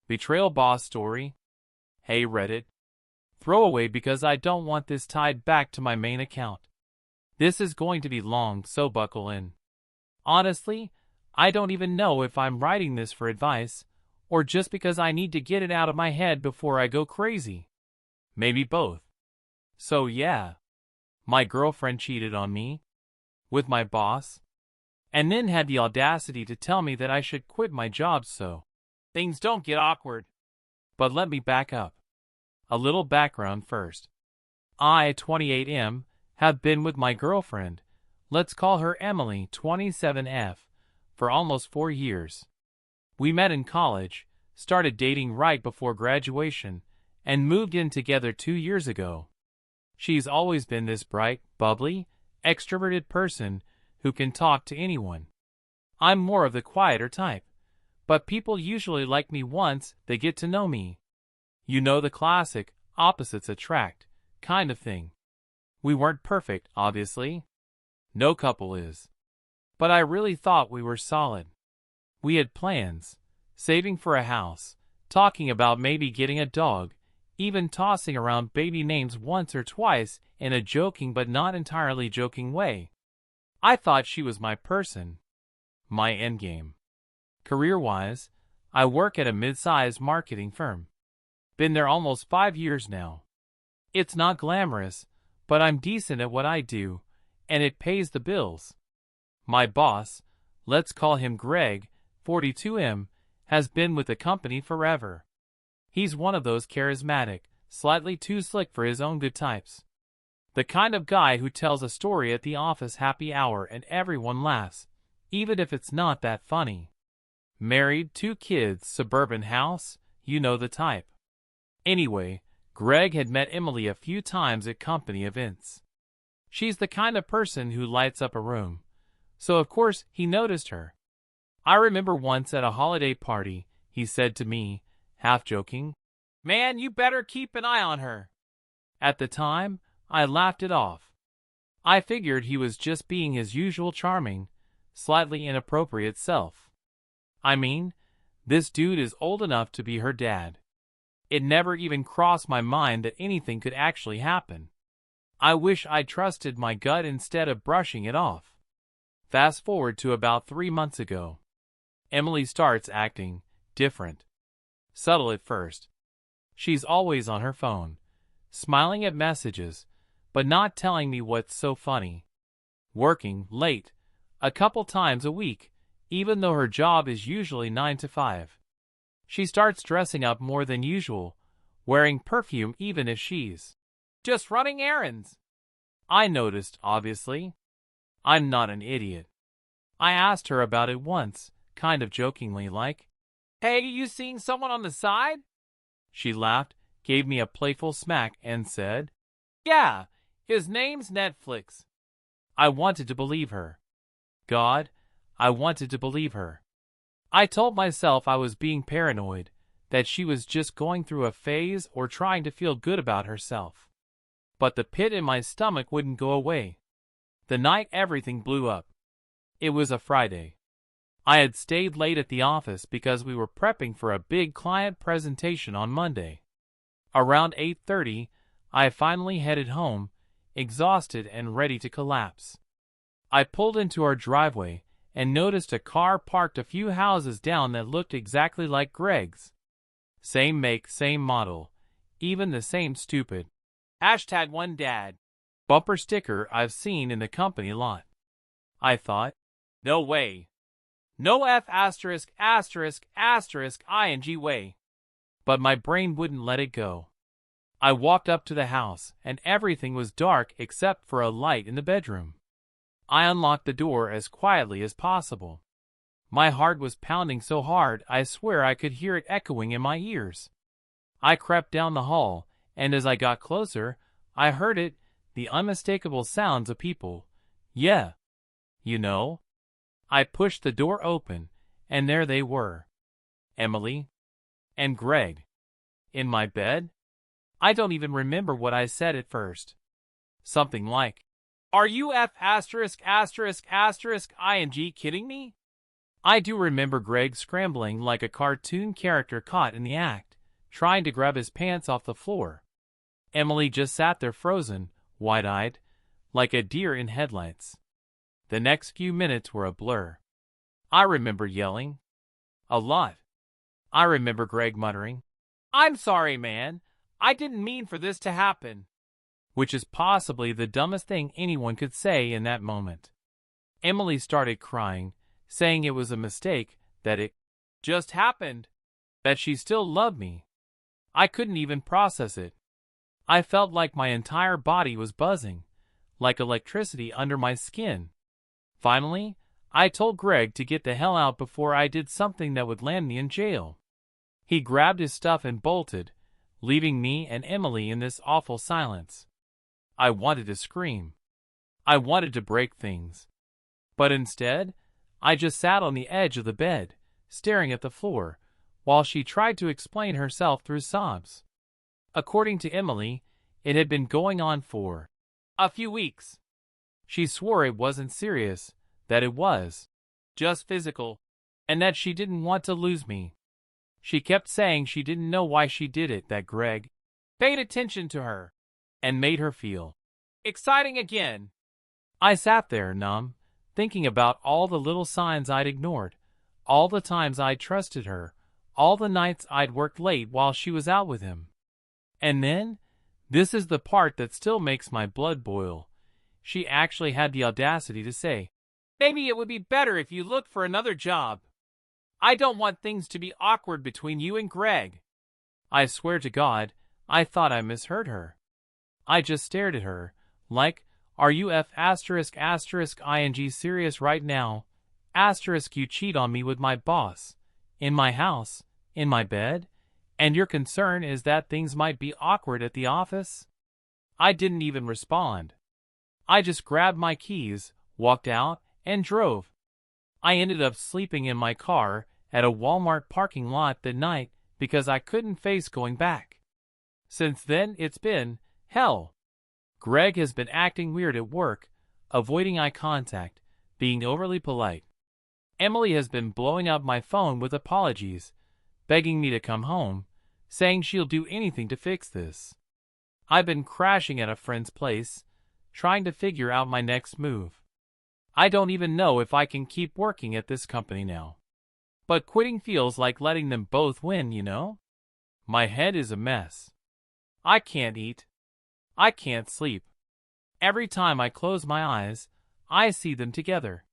Betrayal boss story. Hey Reddit. Throwaway because I don't want this tied back to my main account. This is going to be long, so buckle in. Honestly, I don't even know if I'm writing this for advice, or just because I need to get it out of my head before I go crazy. Maybe both. So yeah. My girlfriend cheated on me. With my boss. And then had the audacity to tell me that I should quit my job so things don't get awkward. But let me back up. A little background first. I, 28M, have been with my girlfriend, let's call her Emily, 27F, for almost 4 years. We met in college, started dating right before graduation, and moved in together 2 years ago. She's always been this bright, bubbly, extroverted person who can talk to anyone. I'm more of the quieter type, but people usually like me once they get to know me. You know, the classic opposites attract kind of thing. We weren't perfect, obviously. No couple is. But I really thought we were solid. We had plans, saving for a house, talking about maybe getting a dog, even tossing around baby names once or twice in a joking but not entirely joking way. I thought she was my person. My endgame. Career-wise, I work at a mid-sized marketing firm. Been there almost 5 years now. It's not glamorous, but I'm decent at what I do, and it pays the bills. My boss, let's call him Greg, 42M, has been with the company forever. He's one of those charismatic, slightly too slick for his own good types. The kind of guy who tells a story at the office happy hour and everyone laughs, even if it's not that funny. Married, 2 kids, suburban house, you know the type. Anyway, Greg had met Emily a few times at company events. She's the kind of person who lights up a room, so of course he noticed her. I remember once at a holiday party, he said to me, half joking, "Man, you better keep an eye on her." At the time, I laughed it off. I figured he was just being his usual charming, slightly inappropriate self. I mean, this dude is old enough to be her dad. It never even crossed my mind that anything could actually happen. I wish I'd trusted my gut instead of brushing it off. Fast forward to about 3 months ago. Emily starts acting different. Subtle at first. She's always on her phone, smiling at messages, but not telling me what's so funny. Working late, a couple times a week, even though her job is usually 9 to 5. She starts dressing up more than usual, wearing perfume even if she's just running errands. I noticed, obviously. I'm not an idiot. I asked her about it once, kind of jokingly like, "Hey, you seeing someone on the side?" She laughed, gave me a playful smack, and said, "Yeah, his name's Netflix." I wanted to believe her. God, I wanted to believe her. I told myself I was being paranoid, that she was just going through a phase or trying to feel good about herself. But the pit in my stomach wouldn't go away. The night everything blew up. It was a Friday. I had stayed late at the office because we were prepping for a big client presentation on Monday. Around 8:30, I finally headed home, exhausted and ready to collapse. I pulled into our driveway and noticed a car parked a few houses down that looked exactly like Greg's. Same make, same model, even the same stupid #OneDad bumper sticker I've seen in the company lot. I thought, no way. No F***ing way. But my brain wouldn't let it go. I walked up to the house and everything was dark except for a light in the bedroom. I unlocked the door as quietly as possible. My heart was pounding so hard I swear I could hear it echoing in my ears. I crept down the hall, and as I got closer, I heard it, the unmistakable sounds of people. Yeah. You know? I pushed the door open, and there they were. Emily and Greg. In my bed? I don't even remember what I said at first. Something like, "Are you ing kidding me?" I do remember Greg scrambling like a cartoon character caught in the act, trying to grab his pants off the floor. Emily just sat there frozen, wide-eyed, like a deer in headlights. The next few minutes were a blur. I remember yelling. A lot. I remember Greg muttering, "I'm sorry, man. I didn't mean for this to happen." Which is possibly the dumbest thing anyone could say in that moment. Emily started crying, saying it was a mistake, that it just happened, that she still loved me. I couldn't even process it. I felt like my entire body was buzzing, like electricity under my skin. Finally, I told Greg to get the hell out before I did something that would land me in jail. He grabbed his stuff and bolted, leaving me and Emily in this awful silence. I wanted to scream. I wanted to break things. But instead, I just sat on the edge of the bed, staring at the floor, while she tried to explain herself through sobs. According to Emily, it had been going on for a few weeks. She swore it wasn't serious, that it was just physical, and that she didn't want to lose me. She kept saying she didn't know why she did it, that Greg paid attention to her and made her feel exciting again. I sat there numb, thinking about all the little signs I'd ignored, all the times I'd trusted her, all the nights I'd worked late while she was out with him. And then, this is the part that still makes my blood boil. She actually had the audacity to say, "Maybe it would be better if you looked for another job. I don't want things to be awkward between you and Greg." I swear to God, I thought I misheard her. I just stared at her, like, "Are you **ing serious right now? You cheat on me with my boss, in my house, in my bed, and your concern is that things might be awkward at the office?" I didn't even respond. I just grabbed my keys, walked out, and drove. I ended up sleeping in my car at a Walmart parking lot that night because I couldn't face going back. Since then, it's been hell. Greg has been acting weird at work, avoiding eye contact, being overly polite. Emily has been blowing up my phone with apologies, begging me to come home, saying she'll do anything to fix this. I've been crashing at a friend's place, trying to figure out my next move. I don't even know if I can keep working at this company now. But quitting feels like letting them both win, you know? My head is a mess. I can't eat. I can't sleep. Every time I close my eyes, I see them together.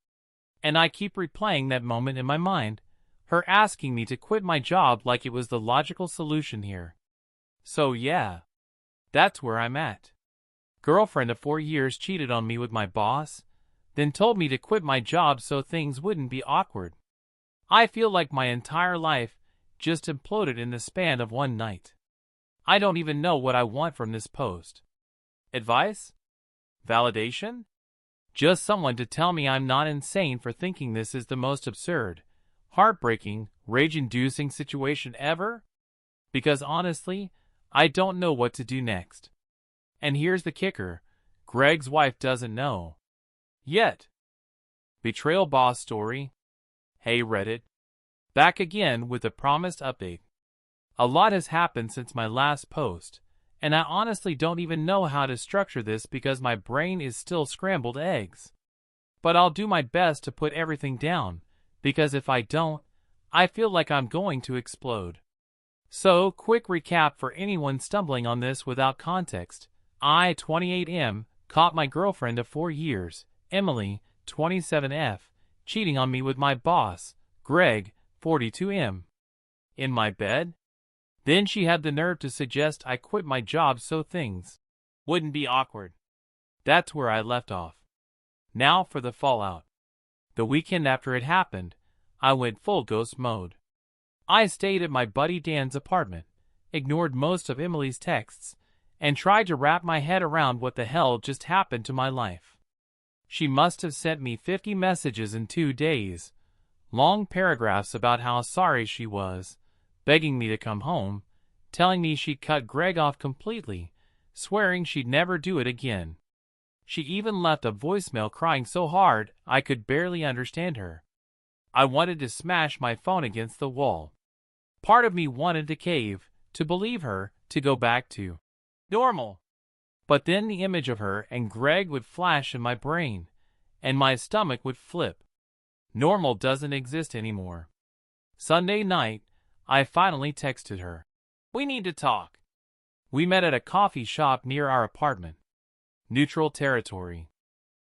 And I keep replaying that moment in my mind, her asking me to quit my job like it was the logical solution here. So yeah, that's where I'm at. Girlfriend of 4 years cheated on me with my boss, then told me to quit my job so things wouldn't be awkward. I feel like my entire life just imploded in the span of one night. I don't even know what I want from this post. Advice? Validation? Just someone to tell me I'm not insane for thinking this is the most absurd, heartbreaking, rage-inducing situation ever? Because honestly, I don't know what to do next. And here's the kicker, Greg's wife doesn't know. Yet. Betrayal boss story. Hey Reddit. Back again with a promised update. A lot has happened since my last post, and I honestly don't even know how to structure this because my brain is still scrambled eggs. But I'll do my best to put everything down, because if I don't, I feel like I'm going to explode. So, quick recap for anyone stumbling on this without context. I, 28M, caught my girlfriend of 4 years, Emily, 27F, cheating on me with my boss, Greg, 42M. In my bed? Then she had the nerve to suggest I quit my job so things wouldn't be awkward. That's where I left off. Now for the fallout. The weekend after it happened, I went full ghost mode. I stayed at my buddy Dan's apartment, ignored most of Emily's texts, and tried to wrap my head around what the hell just happened to my life. She must have sent me 50 messages in 2 days, long paragraphs about how sorry she was, begging me to come home, telling me she'd cut Greg off completely, swearing she'd never do it again. She even left a voicemail crying so hard I could barely understand her. I wanted to smash my phone against the wall. Part of me wanted to cave, to believe her, to go back to normal. But then the image of her and Greg would flash in my brain, and my stomach would flip. Normal doesn't exist anymore. Sunday night, I finally texted her. We need to talk. We met at a coffee shop near our apartment. Neutral territory.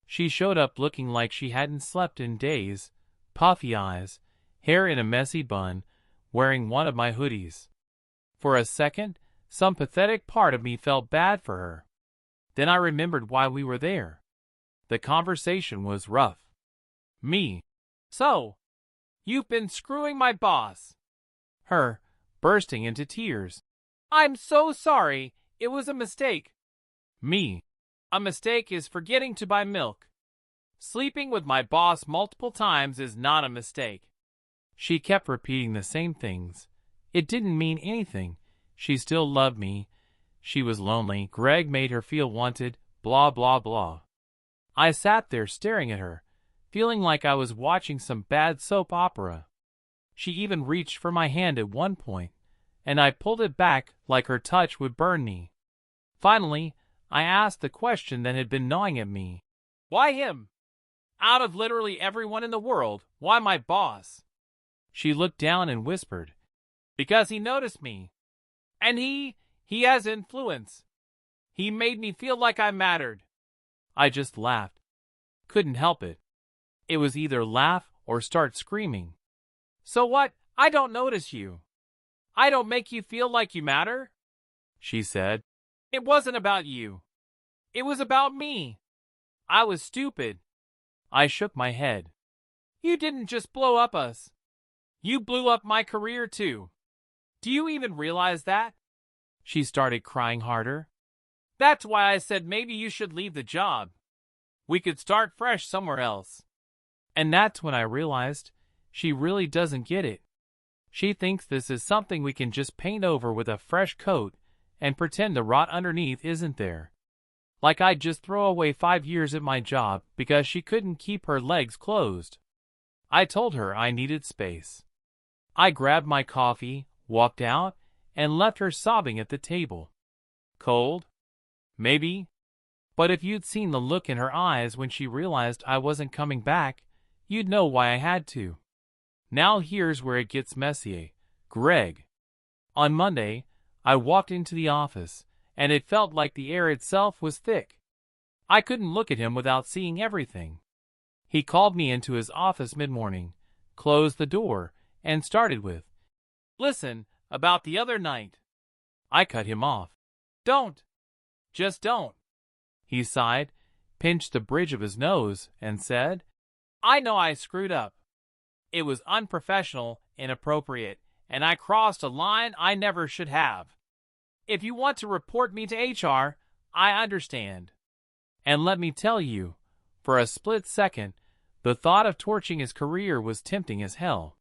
She showed up looking like she hadn't slept in days, puffy eyes, hair in a messy bun, wearing one of my hoodies. For a second, some pathetic part of me felt bad for her. Then I remembered why we were there. The conversation was rough. Me. So, you've been screwing my boss. Her, bursting into tears. I'm so sorry. It was a mistake. Me. A mistake is forgetting to buy milk. Sleeping with my boss multiple times is not a mistake. She kept repeating the same things. It didn't mean anything. She still loved me. She was lonely. Greg made her feel wanted. Blah, blah, blah. I sat there staring at her, feeling like I was watching some bad soap opera. She even reached for my hand at one point, and I pulled it back like her touch would burn me. Finally, I asked the question that had been gnawing at me. Why him? Out of literally everyone in the world, why my boss? She looked down and whispered, because he noticed me. And he has influence. He made me feel like I mattered. I just laughed. Couldn't help it. It was either laugh or start screaming. So what? I don't notice you. I don't make you feel like you matter? She said. It wasn't about you. It was about me. I was stupid. I shook my head. You didn't just blow up us. You blew up my career too. Do you even realize that? She started crying harder. That's why I said maybe you should leave the job. We could start fresh somewhere else. And that's when I realized she really doesn't get it. She thinks this is something we can just paint over with a fresh coat and pretend the rot underneath isn't there. Like I'd just throw away 5 years at my job because she couldn't keep her legs closed. I told her I needed space. I grabbed my coffee, walked out, and left her sobbing at the table. Cold? Maybe. But if you'd seen the look in her eyes when she realized I wasn't coming back, you'd know why I had to. Now here's where it gets messy. Greg. On Monday, I walked into the office, and it felt like the air itself was thick. I couldn't look at him without seeing everything. He called me into his office mid-morning, closed the door, and started with, Listen, about the other night. I cut him off. Don't. Just don't. He sighed, pinched the bridge of his nose, and said, I know I screwed up. It was unprofessional, inappropriate, and I crossed a line I never should have. If you want to report me to HR, I understand. And let me tell you, for a split second, the thought of torching his career was tempting as hell.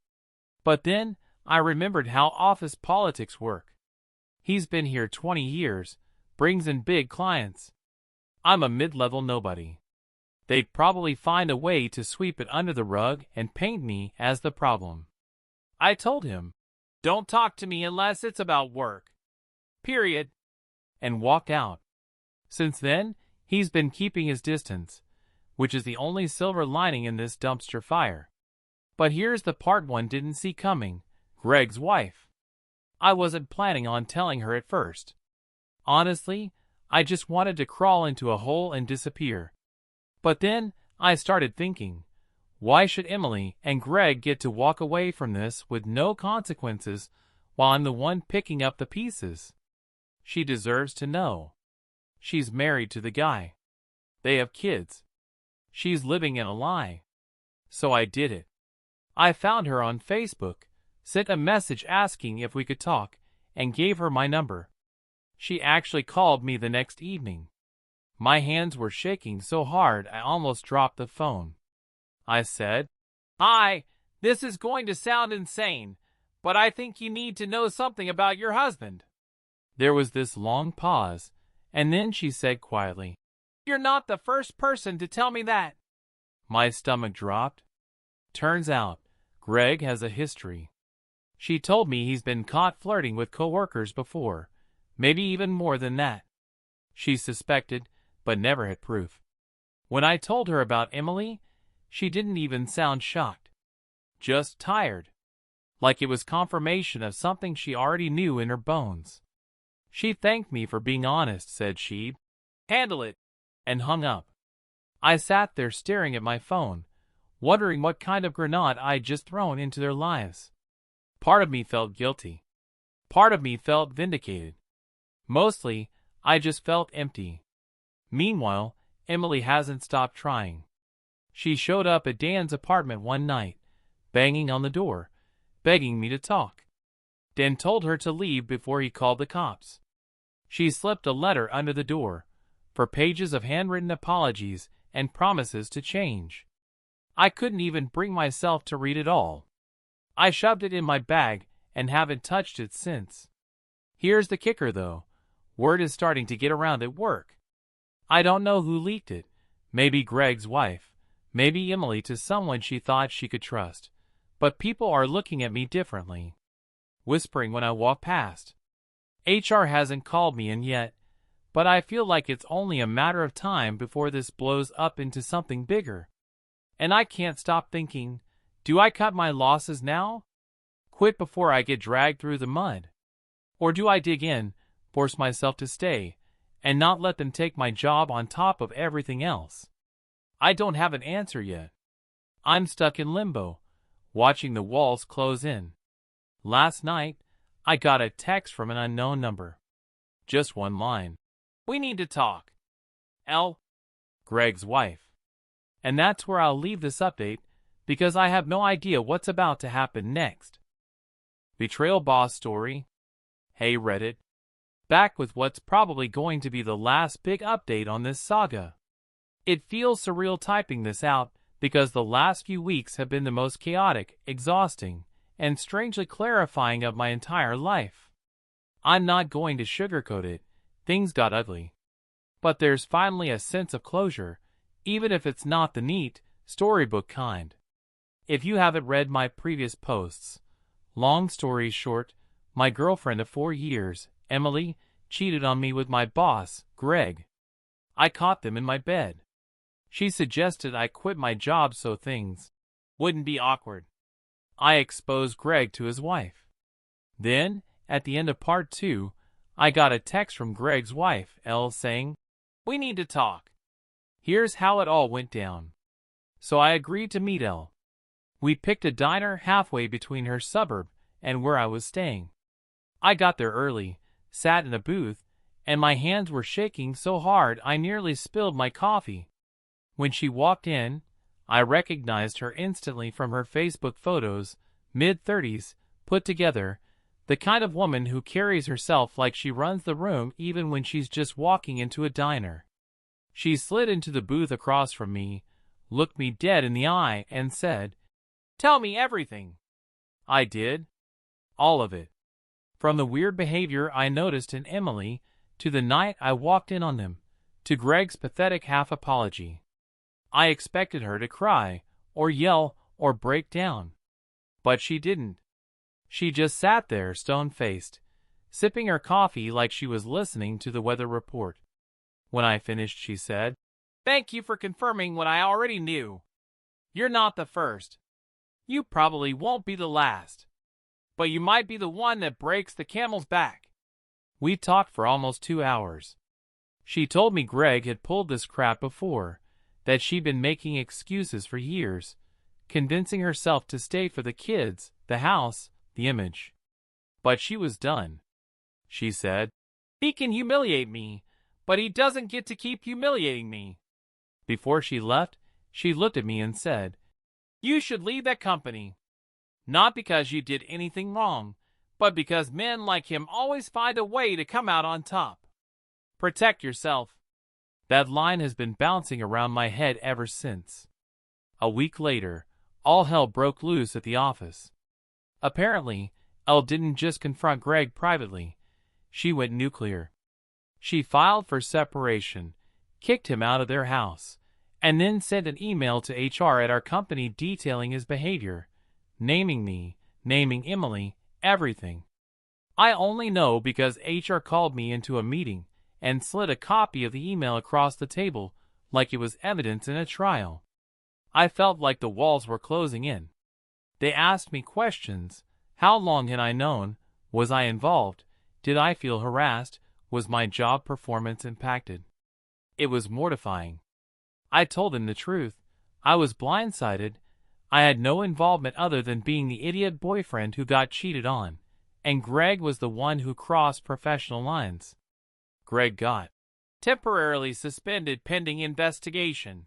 But then, I remembered how office politics work. He's been here 20 years, brings in big clients. I'm a mid-level nobody. They'd probably find a way to sweep it under the rug and paint me as the problem. I told him, don't talk to me unless it's about work. Period. And walked out. Since then, he's been keeping his distance, which is the only silver lining in this dumpster fire. But here's the part one didn't see coming. Greg's wife. I wasn't planning on telling her at first. Honestly, I just wanted to crawl into a hole and disappear. But then, I started thinking, why should Emily and Greg get to walk away from this with no consequences while I'm the one picking up the pieces? She deserves to know. She's married to the guy. They have kids. She's living in a lie. So I did it. I found her on Facebook, sent a message asking if we could talk, and gave her my number. She actually called me the next evening. My hands were shaking so hard I almost dropped the phone. I said, Hi, this is going to sound insane, but I think you need to know something about your husband. There was this long pause, and then she said quietly, You're not the first person to tell me that. My stomach dropped. Turns out, Greg has a history. She told me he's been caught flirting with coworkers before, maybe even more than that. She suspected, but never had proof. When I told her about Emily, she didn't even sound shocked. Just tired. Like it was confirmation of something she already knew in her bones. She thanked me for being honest, said she'd handle it, and hung up. I sat there staring at my phone, wondering what kind of grenade I'd just thrown into their lives. Part of me felt guilty. Part of me felt vindicated. Mostly, I just felt empty. Meanwhile, Emily hasn't stopped trying. She showed up at Dan's apartment one night, banging on the door, begging me to talk. Dan told her to leave before he called the cops. She slipped a letter under the door, for pages of handwritten apologies and promises to change. I couldn't even bring myself to read it all. I shoved it in my bag and haven't touched it since. Here's the kicker though. Word is starting to get around at work. I don't know who leaked it. Maybe Greg's wife. Maybe Emily to someone she thought she could trust. But people are looking at me differently. Whispering when I walk past. HR hasn't called me in yet, but I feel like it's only a matter of time before this blows up into something bigger. And I can't stop thinking, do I cut my losses now? Quit before I get dragged through the mud? Or do I dig in, force myself to stay, and not let them take my job on top of everything else? I don't have an answer yet. I'm stuck in limbo, watching the walls close in. Last night, I got a text from an unknown number. Just one line. We need to talk. L. Greg's wife. And that's where I'll leave this update, because I have no idea what's about to happen next. Betrayal Boss Story. Hey Reddit. Back with what's probably going to be the last big update on this saga. It feels surreal typing this out because the last few weeks have been the most chaotic, exhausting, and strangely clarifying of my entire life. I'm not going to sugarcoat it, things got ugly. But there's finally a sense of closure, even if it's not the neat, storybook kind. If you haven't read my previous posts, long story short, my girlfriend of 4 years, Emily, cheated on me with my boss, Greg. I caught them in my bed. She suggested I quit my job so things wouldn't be awkward. I exposed Greg to his wife. Then, at the end of part 2, I got a text from Greg's wife, Elle, saying, we need to talk. Here's how it all went down. So I agreed to meet Elle. We picked a diner halfway between her suburb and where I was staying. I got there early, sat in a booth, and my hands were shaking so hard I nearly spilled my coffee. When she walked in, I recognized her instantly from her Facebook photos, mid-30s, put together, the kind of woman who carries herself like she runs the room even when she's just walking into a diner. She slid into the booth across from me, looked me dead in the eye, and said, tell me everything. I did. All of it. From the weird behavior I noticed in Emily, to the night I walked in on them, to Greg's pathetic half-apology. I expected her to cry, or yell, or break down. But she didn't. She just sat there stone-faced, sipping her coffee like she was listening to the weather report. When I finished, she said, thank you for confirming what I already knew. You're not the first. You probably won't be the last. But you might be the one that breaks the camel's back. We talked for almost 2 hours. She told me Greg had pulled this crap before, that she'd been making excuses for years, convincing herself to stay for the kids, the house, the image. But she was done. She said, he can humiliate me, but he doesn't get to keep humiliating me. Before she left, she looked at me and said, you should leave that company. Not because you did anything wrong, but because men like him always find a way to come out on top. Protect yourself. That line has been bouncing around my head ever since. A week later, all hell broke loose at the office. Apparently, Elle didn't just confront Greg privately. She went nuclear. She filed for separation, kicked him out of their house, and then sent an email to HR at our company detailing his behavior. naming me, naming Emily, everything. I only know because HR called me into a meeting and slid a copy of the email across the table like it was evidence in a trial. I felt like the walls were closing in. They asked me questions. How long had I known? Was I involved? Did I feel harassed? Was my job performance impacted? It was mortifying. I told them the truth. I was blindsided. I had no involvement other than being the idiot boyfriend who got cheated on, and Greg was the one who crossed professional lines. Greg got temporarily suspended pending investigation.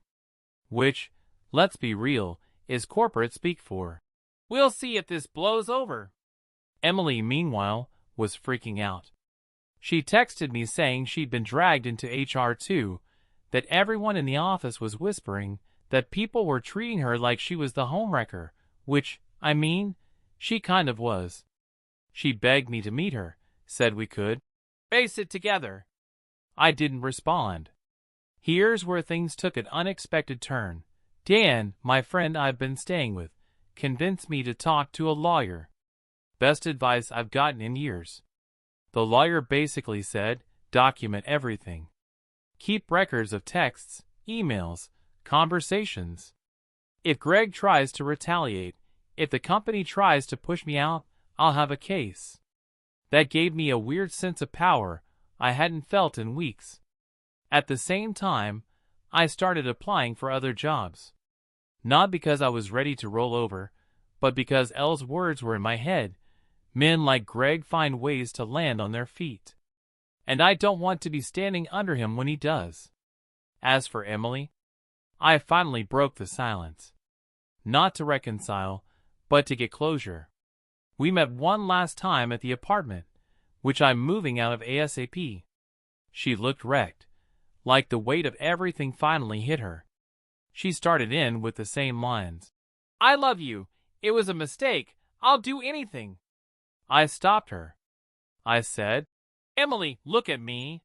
Which, let's be real, is corporate speak for. We'll see if this blows over. Emily, meanwhile, was freaking out. She texted me saying she'd been dragged into HR too, that everyone in the office was whispering that people were treating her like she was the homewrecker, which, I mean, she kind of was. She begged me to meet her, said we could face it together. I didn't respond. Here's where things took an unexpected turn. Dan, my friend I've been staying with, convinced me to talk to a lawyer. Best advice I've gotten in years. The lawyer basically said, document everything. Keep records of texts, emails, conversations. If Greg tries to retaliate, if the company tries to push me out, I'll have a case. That gave me a weird sense of power I hadn't felt in weeks. At the same time, I started applying for other jobs. Not because I was ready to roll over, but because Elle's words were in my head. Men like Greg find ways to land on their feet. And I don't want to be standing under him when he does. As for Emily, I finally broke the silence. Not to reconcile, but to get closure. We met one last time at the apartment, which I'm moving out of ASAP. She looked wrecked, like the weight of everything finally hit her. She started in with the same lines. I love you. It was a mistake. I'll do anything. I stopped her. I said, Emily, look at me.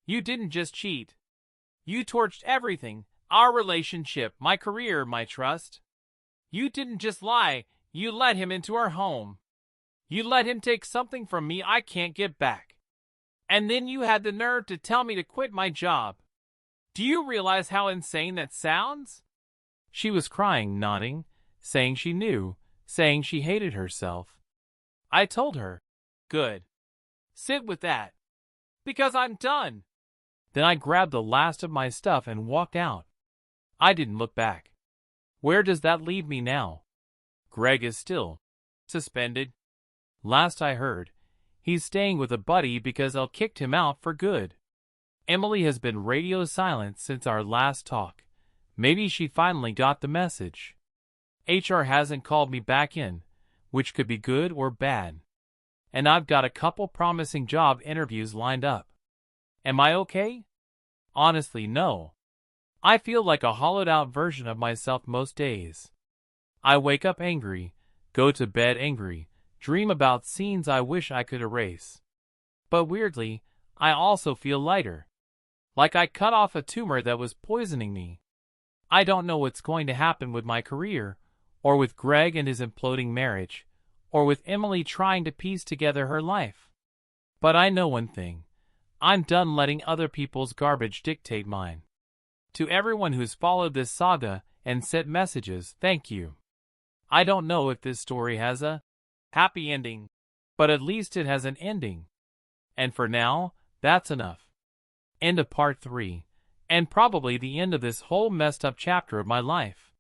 You didn't just cheat. You torched everything. Our relationship, my career, my trust. You didn't just lie. You let him into our home. You let him take something from me I can't get back. And then you had the nerve to tell me to quit my job. Do you realize how insane that sounds? She was crying, nodding, saying she knew, saying she hated herself. I told her, good. Sit with that. Because I'm done. Then I grabbed the last of my stuff and walked out. I didn't look back. Where does that leave me now? Greg is still suspended. Last I heard, he's staying with a buddy because Elle kicked him out for good. Emily has been radio silent since our last talk. Maybe she finally got the message. HR hasn't called me back in, which could be good or bad. And I've got a couple promising job interviews lined up. Am I okay? Honestly, no. I feel like a hollowed-out version of myself most days. I wake up angry, go to bed angry, dream about scenes I wish I could erase. But weirdly, I also feel lighter. Like I cut off a tumor that was poisoning me. I don't know what's going to happen with my career, or with Greg and his imploding marriage, or with Emily trying to piece together her life. But I know one thing. I'm done letting other people's garbage dictate mine. To everyone who's followed this saga and sent messages, thank you. I don't know if this story has a happy ending, but at least it has an ending. And for now, that's enough. End of part 3, and probably the end of this whole messed up chapter of my life.